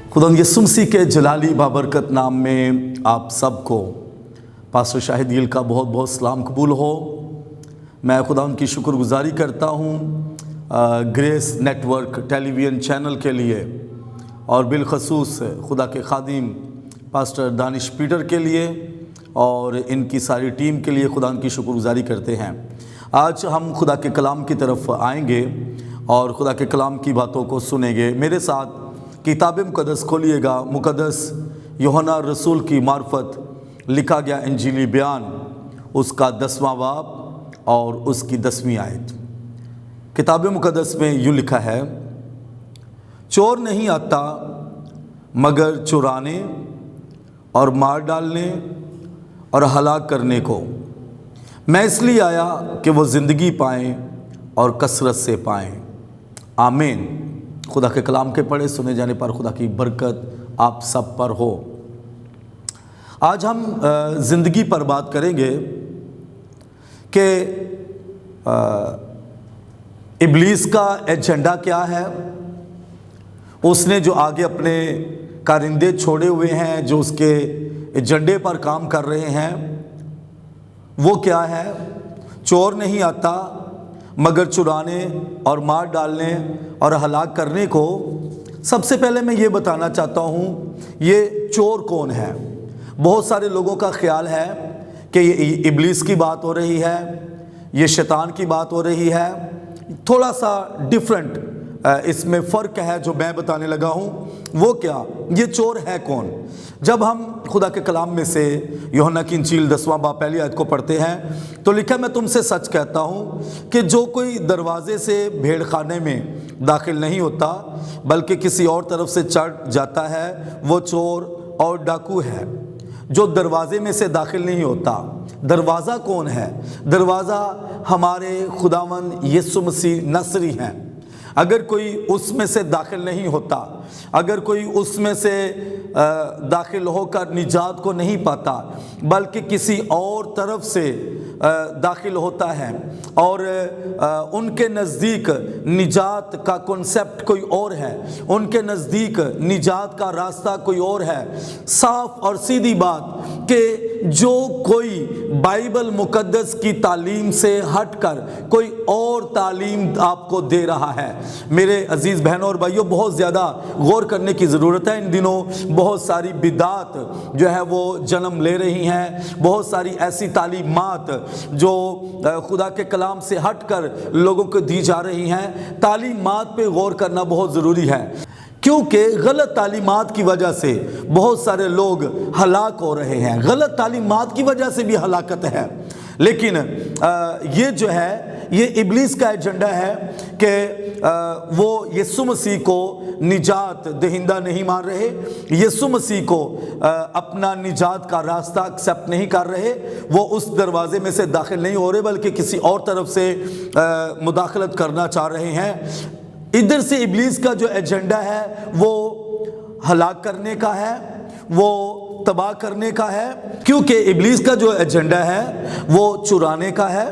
खुदा यीशु मसीह के जलाली बाबरकत नाम में आप सबको पास्टर शाहिद गिल का बहुत बहुत सलाम कबूल हो। मैं खुदा उनकी शुक्रगुजारी करता हूँ ग्रेस नेटवर्क टेलीविज़न चैनल के लिए और बिलखसूस खुदा के खादिम पास्टर दानिश पीटर के लिए और इनकी सारी टीम के लिए खुदा उनकी शुक्रगुजारी करते हैं। आज हम खुदा के कलाम की तरफ आएंगे और खुदा के कलाम की बातों को सुनेंगे। मेरे साथ किताब मुक़द्दस खोलिएगा। मुक़द्दस यूहन्ना रसूल की मार्फत लिखा गया इंजीली बयान उसका 10वां बाब और उसकी 10वीं आयत। किताब मुक़द्दस में यूँ लिखा है, चोर नहीं आता मगर चुराने और मार डालने और हलाक करने को। मैं इसलिए आया कि वो ज़िंदगी पाएँ और कसरत से पाएँ। आमीन। खुदा के कलाम के पढ़े सुने जाने पर खुदा की बरकत आप सब पर हो। आज हम ज़िंदगी पर बात करेंगे कि इब्लीस का एजेंडा क्या है। उसने जो आगे अपने कारिंदे छोड़े हुए हैं, जो उसके एजेंडे पर काम कर रहे हैं, वो क्या है। चोर नहीं आता मगर चुराने और मार डालने और हलाक करने को। सबसे पहले मैं ये बताना चाहता हूँ, ये चोर कौन है। बहुत सारे लोगों का ख्याल है कि ये इब्लीस की बात हो रही है, ये शैतान की बात हो रही है। थोड़ा सा डिफरेंट इसमें फ़र्क है जो मैं बताने लगा हूँ। वो क्या, ये चोर है कौन। जब हम खुदा के कलाम में से यूहन्ना की इंजील 10वां बाब पहली आयत को पढ़ते हैं तो लिखा, मैं तुमसे सच कहता हूँ कि जो कोई दरवाज़े से भेड़ खाने में दाखिल नहीं होता बल्कि किसी और तरफ से चढ़ जाता है, वो चोर और डाकू है। जो दरवाज़े में से दाखिल नहीं होता। दरवाज़ा कौन है। दरवाज़ा हमारे खुदावन यीशु मसीह नसरी हैं। अगर कोई उसमें से दाखिल नहीं होता, अगर कोई उसमें से दाखिल होकर निजात को नहीं पाता बल्कि किसी और तरफ से दाखिल होता है और उनके नज़दीक निजात का कॉन्सेप्ट कोई और है, उनके नज़दीक निजात का रास्ता कोई और है। साफ और सीधी बात कि जो कोई बाइबल मुक़द्दस की तालीम से हटकर कोई और तालीम आपको दे रहा है। मेरे अजीज़ बहनों और भाइयों, बहुत ज़्यादा गौर करने की ज़रूरत है। इन दिनों बहुत सारी बिदात जो है वो जन्म ले रही हैं। बहुत सारी ऐसी तालीमात जो खुदा के कलाम से हटकर लोगों को दी जा रही हैं। तालीमात पे गौर करना बहुत ज़रूरी है, क्योंकि गलत तालीमात की वजह से बहुत सारे लोग हलाक हो रहे हैं। गलत तालीमात की वजह से भी हलाकत है। लेकिन ये जो है, ये इब्लीस का एजेंडा है कि वो यीशु मसीह को निजात दहिंदा नहीं मान रहे, यीशु मसीह को अपना निजात का रास्ता एक्सेप्ट नहीं कर रहे। वो उस दरवाज़े में से दाखिल नहीं हो रहे बल्कि किसी और तरफ से मुदाखलत करना चाह रहे हैं। इधर से इब्लीस का जो एजेंडा है वो हलाक करने का है, वो तबाह करने का है। क्योंकि इब्लीस का जो एजेंडा है वो चुराने का है,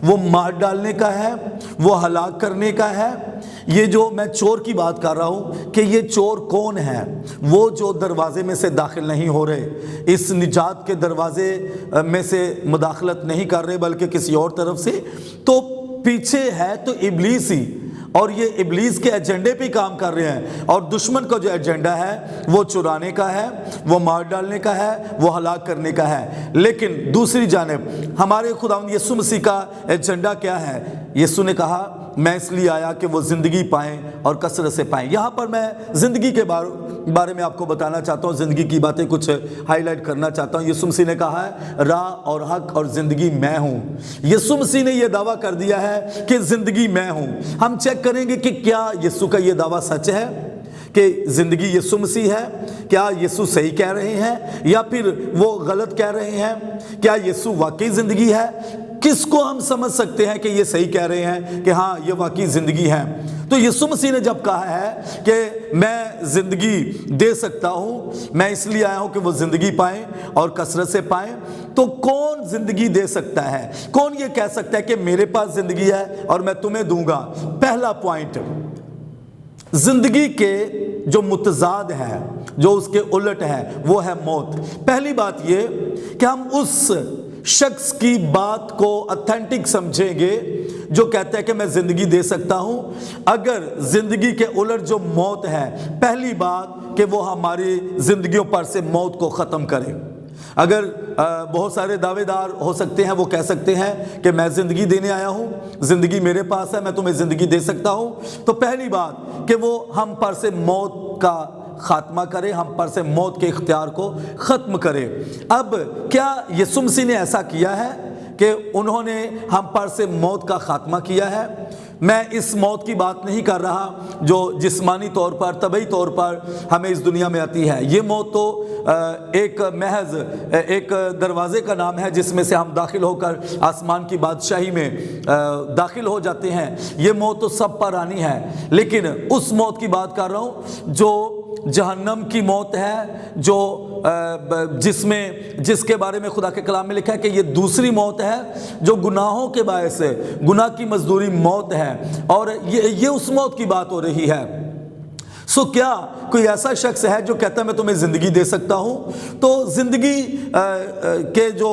वो मार डालने का है, वो हलाक करने का है। ये जो मैं चोर की बात कर रहा हूँ कि ये चोर कौन है। वो जो दरवाज़े में से दाखिल नहीं हो रहे, इस निजात के दरवाज़े में से मुदाखलत नहीं कर रहे बल्कि किसी और तरफ से, तो पीछे है तो इब्लीस ही। और ये इब्लीस के एजेंडे पे काम कर रहे हैं। और दुश्मन का जो एजेंडा है वो चुराने का है, वो मार डालने का है, वो हलाक करने का है। लेकिन दूसरी जानिब हमारे खुदावंद यीशु मसीह का एजेंडा क्या है। यीशु ने कहा, मैं इसलिए आया कि वो ज़िंदगी पाएँ और कसरत से पाएँ। यहाँ पर मैं ज़िंदगी के बारे में आपको बताना चाहता हूँ, ज़िंदगी की बातें कुछ हाईलाइट करना चाहता हूँ। यीशु मसीह ने कहा है, राह और हक और ज़िंदगी मैं हूँ। यीशु मसीह ने यह दावा कर दिया है कि ज़िंदगी मैं हूँ। हम चेक करेंगे कि क्या यीशु का ये दावा सच है कि ज़िंदगी यीशु मसीह है। क्या यीशु सही कह रहे हैं या फिर वो गलत कह रहे हैं। क्या यीशु वाकई ज़िंदगी है। किसको हम समझ सकते हैं कि ये सही कह रहे हैं कि हाँ ये वाकई ज़िंदगी है। तो यीशु मसीह ने जब कहा है कि मैं ज़िंदगी दे सकता हूँ, मैं इसलिए आया हूँ कि वो ज़िंदगी पाएँ और कसरत से पाएँ, तो कौन ज़िंदगी दे सकता है। कौन ये कह सकता है कि मेरे पास ज़िंदगी है और मैं तुम्हें दूंगा। पहला पॉइंट, ज़िंदगी के جو متضاد ہے، جو اس کے الٹ ہے، وہ ہے موت۔ پہلی بات یہ کہ ہم اس شخص کی بات کو اتھینٹک سمجھیں گے جو کہتا ہے کہ میں زندگی دے سکتا ہوں، اگر زندگی کے الٹ جو موت ہے، پہلی بات کہ وہ ہماری زندگیوں پر سے موت کو ختم کرے۔ اگر بہت سارے دعوے دار ہو سکتے ہیں، وہ کہہ سکتے ہیں کہ میں زندگی دینے آیا ہوں، زندگی میرے پاس ہے، میں تمہیں زندگی دے سکتا ہوں، تو پہلی بات کہ وہ ہم پر سے موت کا خاتمہ کرے، ہم پر سے موت کے اختیار کو ختم کرے۔ اب کیا یسوع مسیح نے ایسا کیا ہے کہ انہوں نے ہم پر سے موت کا خاتمہ کیا ہے؟ میں اس موت کی بات نہیں کر رہا جو جسمانی طور پر، طبعی طور پر ہمیں اس دنیا میں آتی ہے۔ یہ موت تو ایک محض ایک دروازے کا نام ہے جس میں سے ہم داخل ہو کر آسمان کی بادشاہی میں داخل ہو جاتے ہیں۔ یہ موت تو سب پر آنی ہے، لیکن اس موت کی بات کر رہا ہوں جو جہنم کی موت ہے، جو جس کے بارے میں خدا کے کلام میں لکھا ہے کہ یہ دوسری موت ہے جو گناہوں کے باعث ہے، گناہ کی مزدوری موت ہے، اور یہ اس موت کی بات ہو رہی ہے۔ کیا کوئی ایسا شخص ہے جو کہتا ہے میں تمہیں زندگی دے سکتا ہوں؟ تو زندگی کے جو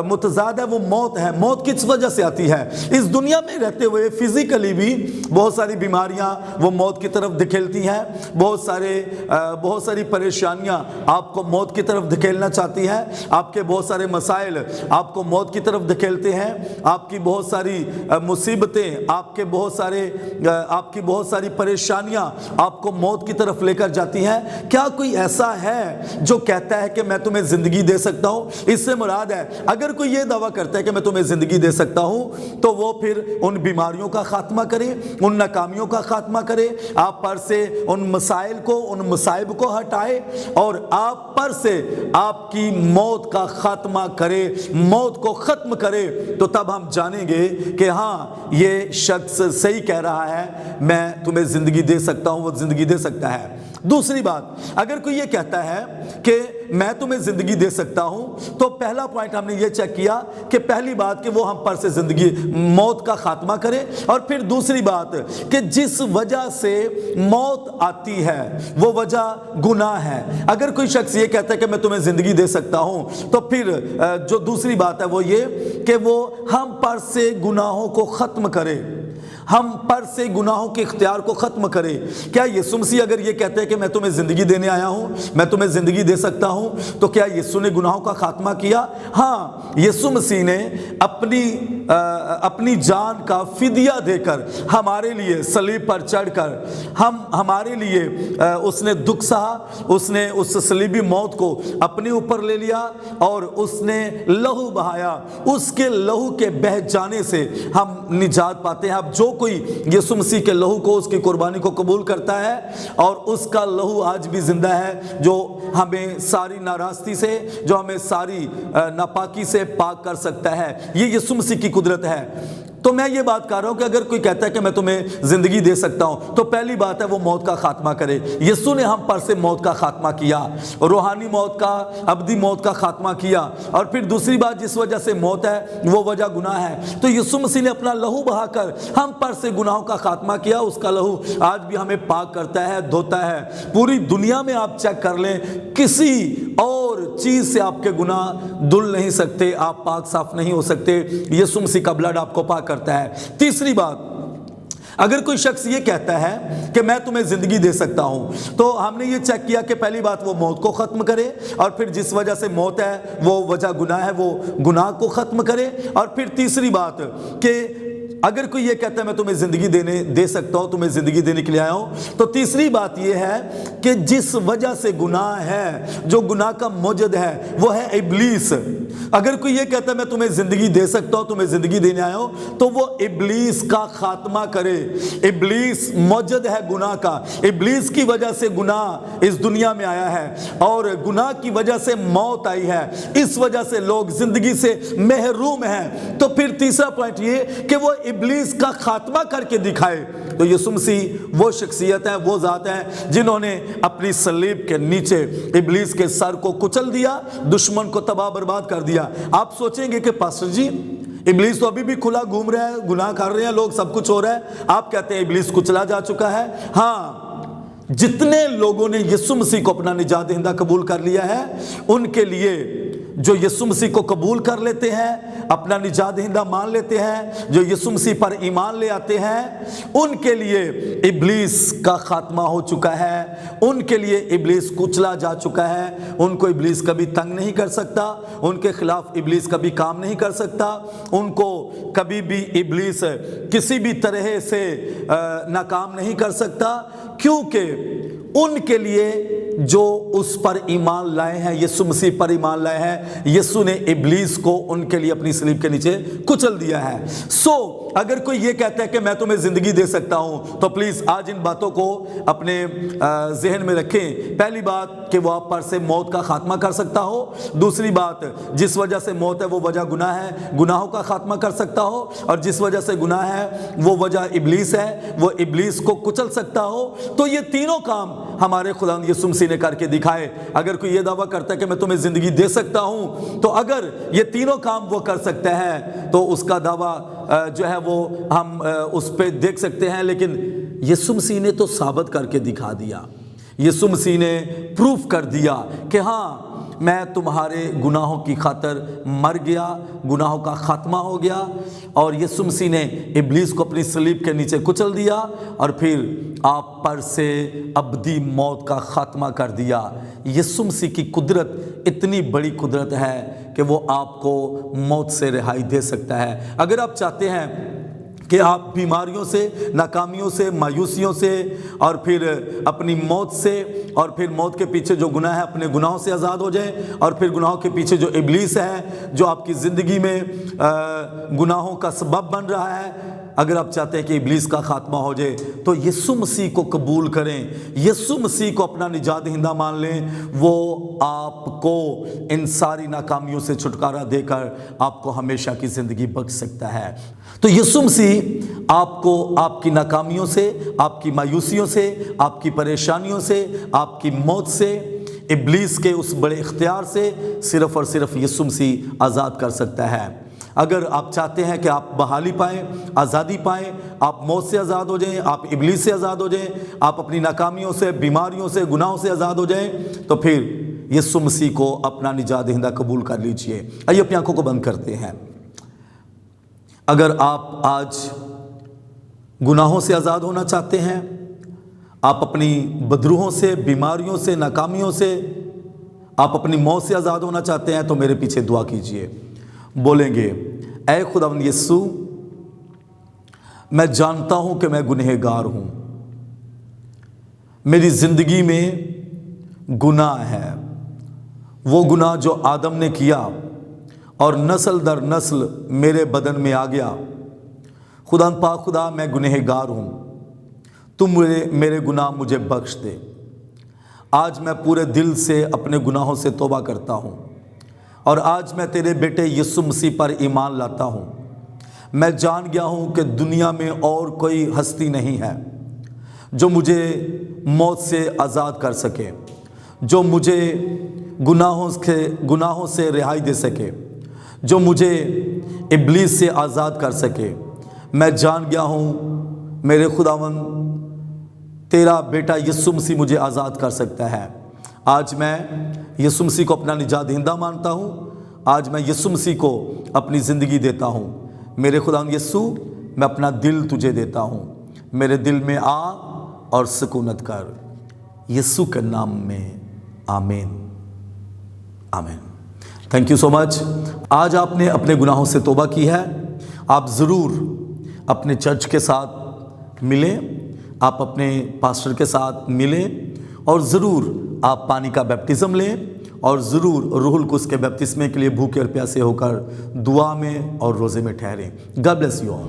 متضاد ہے وہ موت ہے۔ موت کس وجہ سے آتی ہے؟ اس دنیا میں رہتے ہوئے فزیکلی بھی بہت ساری بیماریاں وہ موت کی طرف دھکیلتی ہیں، بہت ساری پریشانیاں آپ کو موت کی طرف دھکیلنا چاہتی ہیں، آپ کے بہت سارے مسائل آپ کو موت کی طرف دھکیلتے ہیں، آپ کی بہت ساری مصیبتیں، آپ کی بہت ساری پریشانیاں آپ کو موت کی طرف لے کر جاتی ہیں۔ کیا کوئی ایسا ہے جو کہتا ہے کہ میں تمہیں زندگی دے سکتا ہوں؟ اس سے مراد ہے اگر کوئی یہ دعویٰ کرتا ہے کہ میں تمہیں زندگی دے سکتا ہوں تو وہ پھر ان بیماریوں کا خاتمہ کرے، ان ناکامیوں کا خاتمہ کرے، آپ پر سے ان مسائل کو، ان مصائب کو ہٹائے اور آپ پر سے آپ کی موت کا خاتمہ کرے، موت کو ختم کرے، تو تب ہم جانیں گے کہ ہاں یہ شخص صحیح کہہ رہا ہے، میں تمہیں زندگی دے سکتا ہوں، وہ زندگی دے سکتا ہے۔ دوسری بات، اگر کوئی یہ کہتا ہے کہ میں تمہیں زندگی دے سکتا ہوں، تو پہلا پوائنٹ ہم نے یہ چیک کیا کہ پہلی بات کہ وہ ہم پر سے زندگی موت کا خاتمہ کرے، اور پھر دوسری بات کہ جس وجہ سے موت آتی ہے وہ وجہ گناہ ہے۔ اگر کوئی شخص یہ کہتا ہے کہ میں تمہیں زندگی دے سکتا ہوں، تو پھر جو دوسری بات ہے وہ یہ کہ وہ ہم پر سے گناہوں کو ختم کرے، ہم پر سے گناہوں کے اختیار کو ختم کرے۔ کیا یسوع مسیح اگر یہ کہتے ہیں کہ میں تمہیں زندگی دینے آیا ہوں، میں تمہیں زندگی دے سکتا ہوں، تو کیا یسوع نے گناہوں کا خاتمہ کیا؟ ہاں، یسوع مسیح نے اپنی جان کا فدیہ دے کر ہمارے لیے صلیب پر چڑھ کر ہمارے لیے اس نے دکھ سہا، اس نے اس صلیبی موت کو اپنے اوپر لے لیا اور اس نے لہو بہایا۔ اس کے لہو کے بہہ جانے سے ہم نجات پاتے ہیں۔ اب جو کوئی یسوع مسیح کے لہو کو، اس کی قربانی کو قبول کرتا ہے، اور اس کا لہو آج بھی زندہ ہے جو ہمیں ساری ناراستی سے، جو ہمیں ساری ناپاکی سے پاک کر سکتا ہے، یہ یسوع مسیح کی قدرت ہے۔ تو میں یہ بات کر رہا ہوں کہ اگر کوئی کہتا ہے کہ میں تمہیں زندگی دے سکتا ہوں، تو پہلی بات ہے وہ موت کا خاتمہ کرے۔ یسوع نے ہم پر سے موت کا خاتمہ کیا، روحانی موت کا، ابدی موت کا خاتمہ کیا، اور پھر دوسری بات جس وجہ سے موت ہے وہ وجہ گناہ ہے۔ تو یسوع مسیح نے اپنا لہو بہا کر ہم پر سے گناہوں کا خاتمہ کیا۔ اس کا لہو آج بھی ہمیں پاک کرتا ہے، دھوتا ہے۔ پوری دنیا میں آپ چیک کر لیں، کسی اور چیز سے آپ کے گناہ دھل نہیں سکتے، آپ پاک صاف نہیں ہو سکتے۔ یسوع مسیح کا بلڈ آپ کو پاک کرتا ہے۔ تیسری بات، اگر کوئی شخص یہ کہتا ہے کہ میں تمہیں زندگی دے سکتا ہوں، تو ہم نے یہ چیک کیا کہ پہلی بات وہ موت کو ختم کرے، اور پھر جس وجہ سے موت ہے وہ وجہ گناہ ہے، وہ گناہ کو ختم کرے، اور پھر تیسری بات کہ اگر کوئی یہ کہتا ہے میں تمہیں زندگی دے سکتا ہوں، تمہیں زندگی دینے کے لیے آیا ہوں، تو تیسری بات یہ ہے کہ جس وجہ سے گناہ ہے، جو گناہ کا موجد ہے وہ ہے ابلیس۔ اگر کوئی یہ کہتا ہے میں تمہیں زندگی دے سکتا ہوں، تمہیں زندگی دینے آیا ہوں، تو وہ ابلیس کا خاتمہ کرے۔ ابلیس موجد ہے گناہ کا، ابلیس کی وجہ سے گناہ اس دنیا میں آیا ہے، اور گناہ کی وجہ سے موت آئی ہے، اس وجہ سے لوگ زندگی سے محروم ہیں۔ تو پھر تیسرا پوائنٹ یہ کہ وہ ابلیس کا خاتمہ کر کے دکھائے۔ تو یسوع مسیح وہ شخصیت ہے، وہ ذات ہے جنہوں نے اپنی صلیب کے نیچے ابلیس کے سر کو کچل دیا، دشمن کو تباہ برباد کر دیا۔ آپ سوچیں گے کہ پاسٹر جی ابلیس تو ابھی بھی کھلا گھوم رہا ہے، گناہ کر رہے ہیں لوگ، سب کچھ ہو رہا ہے، آپ کہتے ہیں ابلیس کچلا جا چکا ہے۔ ہاں، जितने लोगों ने यीशु मसीह को अपना निजात दहिंदा कबूल कर लिया है, उनके लिए, जो यीशु मसीह को कबूल कर लेते हैं, अपना निजात दहिंदा मान लेते हैं, जो यीशु मसीह पर ईमान ले आते हैं, उनके लिए इब्लीस का खात्मा हो चुका है। उनके लिए इब्लीस कुचला जा चुका है। उनको इब्लीस कभी तंग नहीं कर सकता, उनके खिलाफ इब्लीस कभी काम नहीं कर सकता, उनको कभी भी इब्लीस किसी भी तरह से नाकाम नहीं कर सकता, क्योंकि उनके लिए जो उस पर ईमान लाए हैं, यीशु मसीह पर ईमान लाए हैं, यीशु ने इब्लीस को उनके लिए अपनी सलीब के नीचे कुचल दिया है। अगर कोई ये कहता है कि मैं तुम्हें जिंदगी दे सकता हूं, तो प्लीज आज इन बातों को अपने जहन में रखें। पहली बात कि वो आप पर से मौत का खात्मा कर सकता हो। दूसरी बात, जिस वजह से मौत है वो वजह गुनाह है, गुनाहों का खात्मा कर सकता हो। और जिस वजह से गुनाह है वो वजह इब्लीस है, वो इब्लीस को कुचल सकता हो। तो ये तीनों काम हमारे खुदा यीशु मसीह ने करके दिखाए। अगर कोई ये दावा करता है कि मैं तुम्हें जिंदगी दे सकता हूं, तो अगर ये तीनों काम वो कर सकते हैं तो उसका दावा जो है वो हम उस पे देख सकते हैं। लेकिन यीशु मसीह ने तो साबित करके दिखा दिया, यीशु मसीह ने प्रूफ कर दिया कि हाँ, मैं तुम्हारे गुनाहों की खातर मर गया, गुनाहों का खात्मा हो गया। और यीशु मसीह ने इब्लीस को अपनी सलीब के नीचे कुचल दिया और फिर आप पर से अबदी मौत का खात्मा कर दिया। यीशु मसीह की कुदरत इतनी बड़ी कुदरत है कि वो आपको मौत से रिहाई दे सकता है। अगर आप चाहते हैं कि आप बीमारियों से, नाकामियों से, मायूसियों से और फिर अपनी मौत से और फिर मौत के पीछे जो गुनाह है अपने गुनाहों से आज़ाद हो जाएं, और फिर गुनाहों के पीछे जो इब्लीस है जो आपकी ज़िंदगी में गुनाहों का सबब बन रहा है, अगर आप चाहते हैं कि इब्लीस का खात्मा हो जाए, तो यीशु मसीह को कबूल करें, यीशु मसीह को अपना निजात दहिंदा मान लें। वो आपको इन सारी नाकामियों से छुटकारा देकर आपको हमेशा की ज़िंदगी बख्श सकता है। तो यीशु मसीह आपको आपकी नाकामियों से, आपकी मायूसियों से, आपकी परेशानियों से, आपकी मौत से, इब्लीस के उस बड़े इख्तियार से सिर्फ़ और सिर्फ यीशु मसीह आज़ाद कर सकता है। अगर आप चाहते हैं कि आप बहाली पाएँ, आज़ादी पाएँ, आप मौत से आज़ाद हो जाएं, आप इब्लीस से आज़ाद हो जाएं, आप अपनी नाकामियों से, बीमारियों से, गुनाहों से आज़ाद हो जाएं, तो फिर यीशु मसीह को अपना निजात दहिंदा कबूल कर लीजिए। आइए अपनी आंखों को बंद करते हैं। अगर आप आज गुनाहों से आज़ाद होना चाहते हैं, आप अपनी बदरूहों से, बीमारियों से, नाकामियों से, आप अपनी मौत से आज़ाद होना चाहते हैं, तो मेरे पीछे दुआ कीजिए। बोलेंगे, ऐ खुदावंद यीशु, मैं जानता हूं कि मैं गुनहगार हूं, मेरी ज़िंदगी में गुनाह है, वो गुनाह जो आदम ने किया और नस्ल दर नस्ल मेरे बदन में आ गया। खुदा पाक खुदा, मैं गुनहगार हूं, तुम मेरे गुनाह मुझे बख्श दे। आज मैं पूरे दिल से अपने गुनाहों से तौबा करता हूं और आज मैं तेरे बेटे यीशु मसीह पर ईमान लाता हूं। मैं जान गया हूं कि दुनिया में और कोई हस्ती नहीं है जो मुझे मौत से आज़ाद कर सके, जो मुझे गुनाहों से रिहाई दे सके, जो मुझे इब्लीस से आज़ाद कर सके। मैं जान गया हूं मेरे खुदावंद, तेरा बेटा यीशु मसीह मुझे आज़ाद कर सकता है। आज मैं यीशु मसीह को अपना निजात दहिंदा मानता हूँ। आज मैं यीशु मसीह को अपनी ज़िंदगी देता हूँ। मेरे खुदा यीशु, मैं अपना दिल तुझे देता हूँ, मेरे दिल में आ और सुकूनत कर, यीशु के नाम में, आमीन, आमीन। Thank you so much. आज आपने अपने गुनाहों से तौबा की है। आप ज़रूर अपने चर्च के साथ मिलें, आप अपने पास्टर के साथ मिलें और ज़रूर आप पानी का बैप्टिज़्म लें और ज़रूर रूहुल कुद्स के बैप्तिस्मे के लिए भूखे और प्यासे होकर दुआ में और रोज़े में ठहरें। God bless you all.